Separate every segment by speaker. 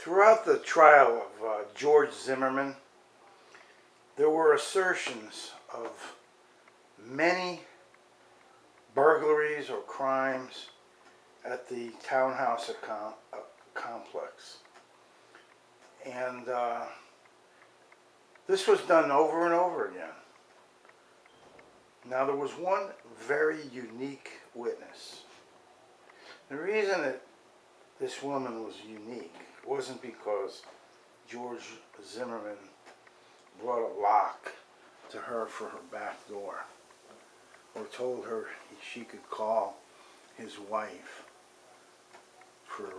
Speaker 1: Throughout the trial of George Zimmerman, there were assertions of many burglaries or crimes at the townhouse complex. And this was done over and over again. Now, there was one very unique witness. The reason that this woman was unique wasn't because George Zimmerman brought a lock to her for her back door, or told her she could call his wife for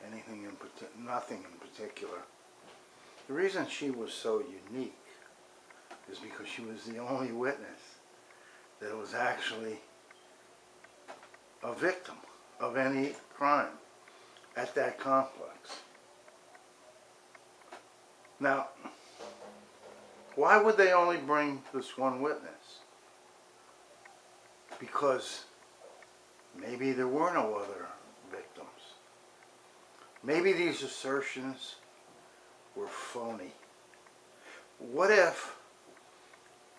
Speaker 1: anything nothing in particular. The reason she was so unique is because she was the only witness that was actually a victim of any crime at that complex. Now, why would they only bring this one witness? Because maybe there were no other victims. Maybe these assertions were phony. What if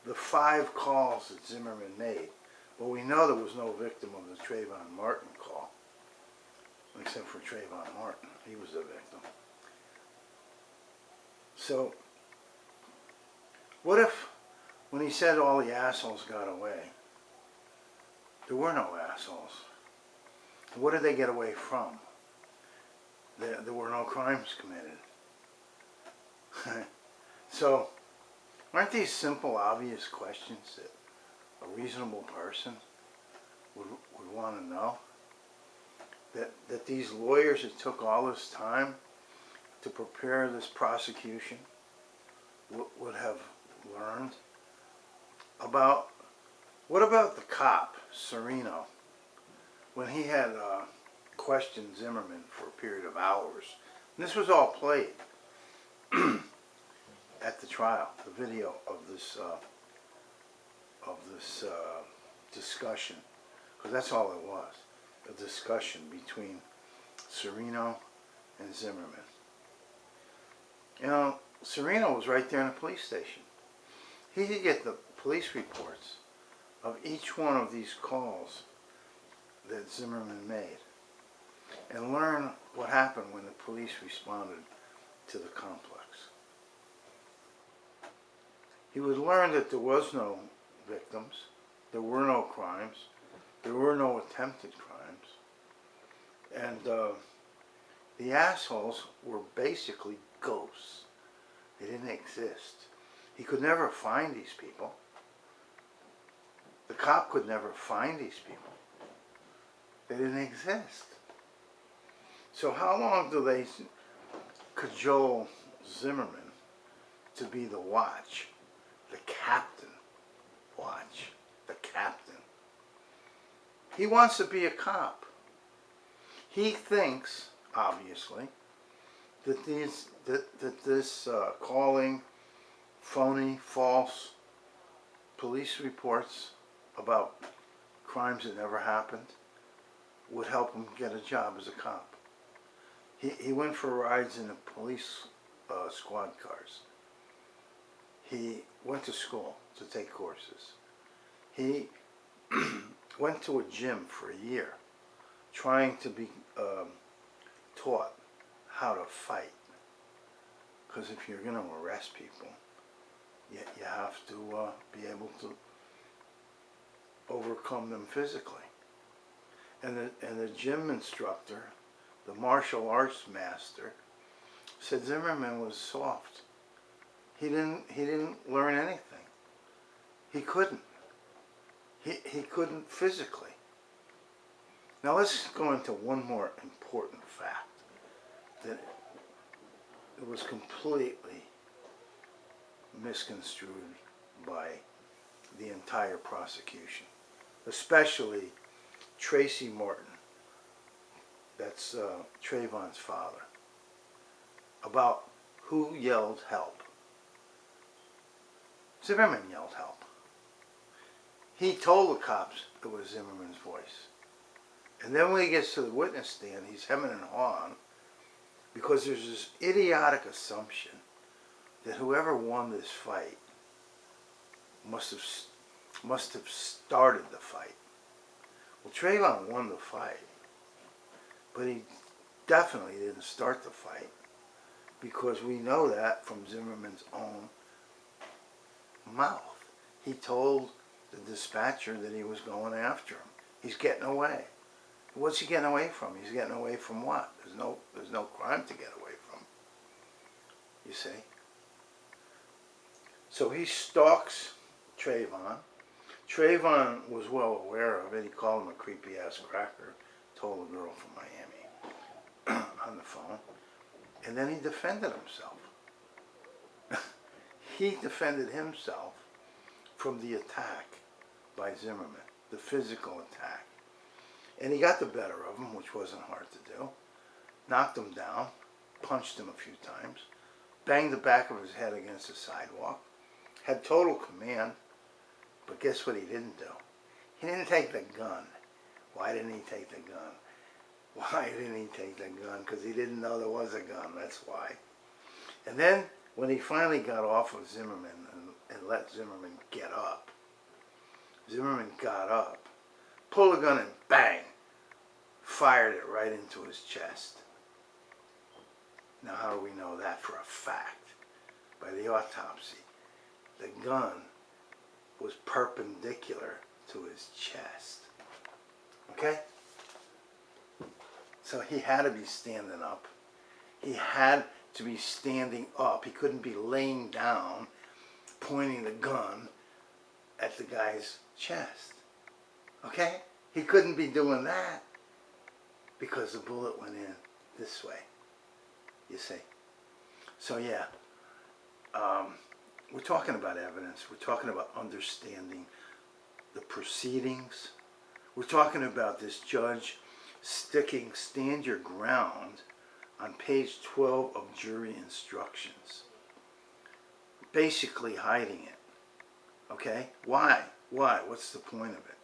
Speaker 1: the 5 calls that Zimmerman made, well, we know there was no victim of the Trayvon Martin call, except for Trayvon Martin. He was the victim. So, what if, when he said all the assholes got away, there were no assholes? What did they get away from? There were no crimes committed. So, aren't these simple, obvious questions that a reasonable person would want to know? That these lawyers that took all this time to prepare this prosecution would have learned about. What about the cop, Serino, when he had questioned Zimmerman for a period of hours? And this was all played at the trial, the video of this discussion, because that's all it was, a discussion between Serino and Zimmerman. You know, Serino was right there in the police station. He could get the police reports of each one of these calls that Zimmerman made and learn what happened when the police responded to the complex. He would learn that there was no victims, there were no crimes, there were no attempted crimes, and the assholes were basically ghosts. They didn't exist. He could never find these people. The cop could never find these people. They didn't exist. So how long do they cajole Zimmerman to be the watch, the captain watch, the captain? He wants to be a cop. He thinks, obviously, that this calling phony, false police reports about crimes that never happened would help him get a job as a cop. He went for rides in the police squad cars. He went to school to take courses. He went to a gym for a year trying to be taught how to fight. Because if you're going to arrest people, you have to be able to overcome them physically. And the gym instructor, the martial arts master, said Zimmerman was soft. He didn't learn anything. He couldn't. He couldn't physically. Now let's go into one more important fact that it was completely misconstrued by the entire prosecution, especially Tracy Morton, that's Trayvon's father, about who yelled help. Zimmerman yelled help. He told the cops it was Zimmerman's voice. And then when he gets to the witness stand, he's hemming and hawing, because there's this idiotic assumption that whoever won this fight must have started the fight. Well, Trayvon won the fight, but he definitely didn't start the fight, because we know that from Zimmerman's own mouth. He told the dispatcher that he was going after him. He's getting away. What's he getting away from? He's getting away from what? There's no crime to get away from. You see? So he stalks Trayvon. Trayvon was well aware of it. He called him a creepy ass cracker. Told a girl from Miami on the phone. And then he defended himself. He defended himself from the attack by Zimmerman, the physical attack. And he got the better of him, which wasn't hard to do. Knocked him down, punched him a few times, banged the back of his head against the sidewalk, had total command, but guess what he didn't do? He didn't take the gun. Why didn't he take the gun? Why didn't he take the gun? Because he didn't know there was a gun, that's why. And then, when he finally got off of Zimmerman and let Zimmerman get up, Zimmerman got up, pulled the gun and bang, fired it right into his chest. Now how do we know that for a fact? By the autopsy. The gun was perpendicular to his chest. Okay? So he had to be standing up. He had to be standing up. He couldn't be laying down, pointing the gun at the guy's chest. Okay? He couldn't be doing that because the bullet went in this way. You see? So yeah, we're talking about evidence. We're talking about understanding the proceedings. We're talking about this judge sticking "stand your ground" on page 12 of jury instructions. Basically hiding it. Okay? Why? Why? What's the point of it?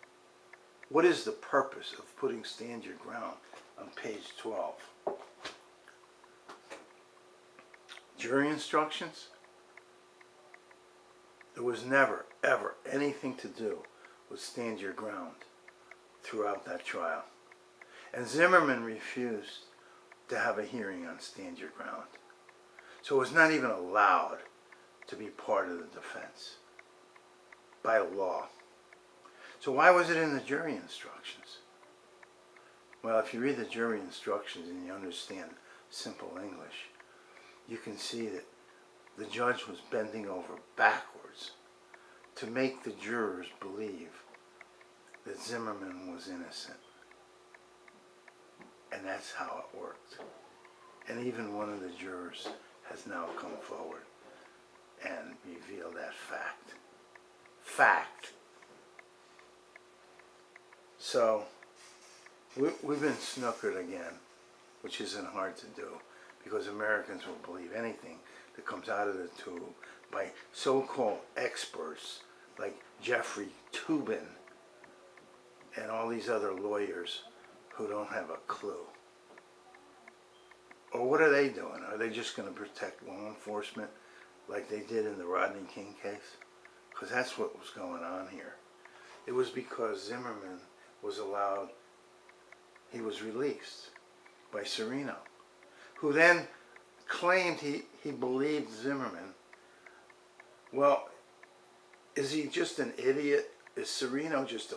Speaker 1: What is the purpose of putting "stand your ground" on page 12? Jury instructions? There was never, ever anything to do with "stand your ground" throughout that trial. And Zimmerman refused to have a hearing on "stand your ground." So it was not even allowed to be part of the defense by law. So why was it in the jury instructions? Well, if you read the jury instructions and you understand simple English, you can see that the judge was bending over backwards to make the jurors believe that Zimmerman was innocent. And that's how it worked. And even one of the jurors has now come forward and revealed that fact. Fact. So, we've been snookered again, which isn't hard to do, because Americans will believe anything that comes out of the tube by so-called experts like Jeffrey Toobin and all these other lawyers who don't have a clue. Or what are they doing? Are they just going to protect law enforcement like they did in the Rodney King case? Because that's what was going on here. It was because Zimmerman was allowed, he was released by Serino, who then claimed he believed Zimmerman. Well, is he just an idiot? Is Serino just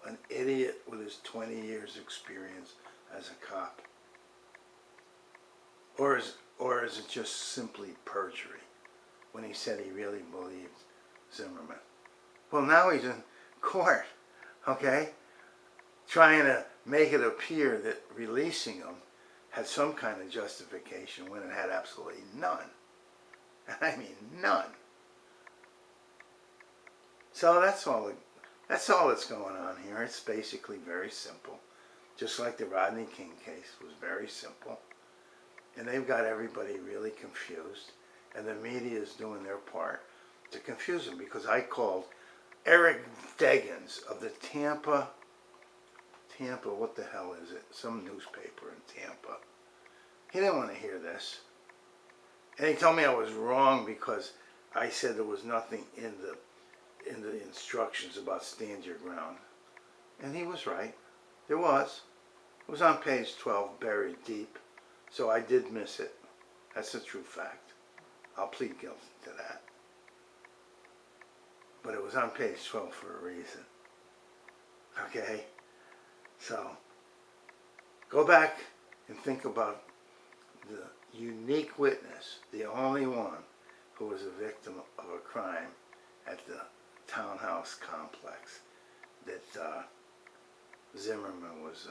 Speaker 1: an idiot with his 20 years experience as a cop? Or is it just simply perjury when he said he really believed Zimmerman? Well, now he's in court, okay, trying to make it appear that releasing him had some kind of justification when it had absolutely none. I mean, none. So that's all that's going on here. It's basically very simple. Just like the Rodney King case was very simple. And they've got everybody really confused. And the media is doing their part to confuse them. Because I called Eric Deggans of the Tampa, what the hell is it? Some newspaper in Tampa. He didn't want to hear this. And he told me I was wrong because I said there was nothing in the instructions about stand your ground. And he was right. There was. It was on page 12, buried deep. So I did miss it. That's a true fact. I'll plead guilty to that. But it was on page 12 for a reason. Okay? So, go back and think about the unique witness, the only one who was a victim of a crime at the townhouse complex that Zimmerman was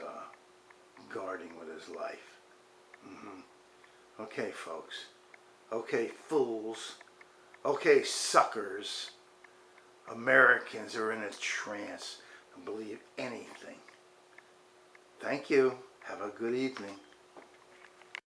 Speaker 1: guarding with his life. Okay, folks. Okay, fools. Okay, suckers. Americans are in a trance and believe anything. Thank you. Have a good evening.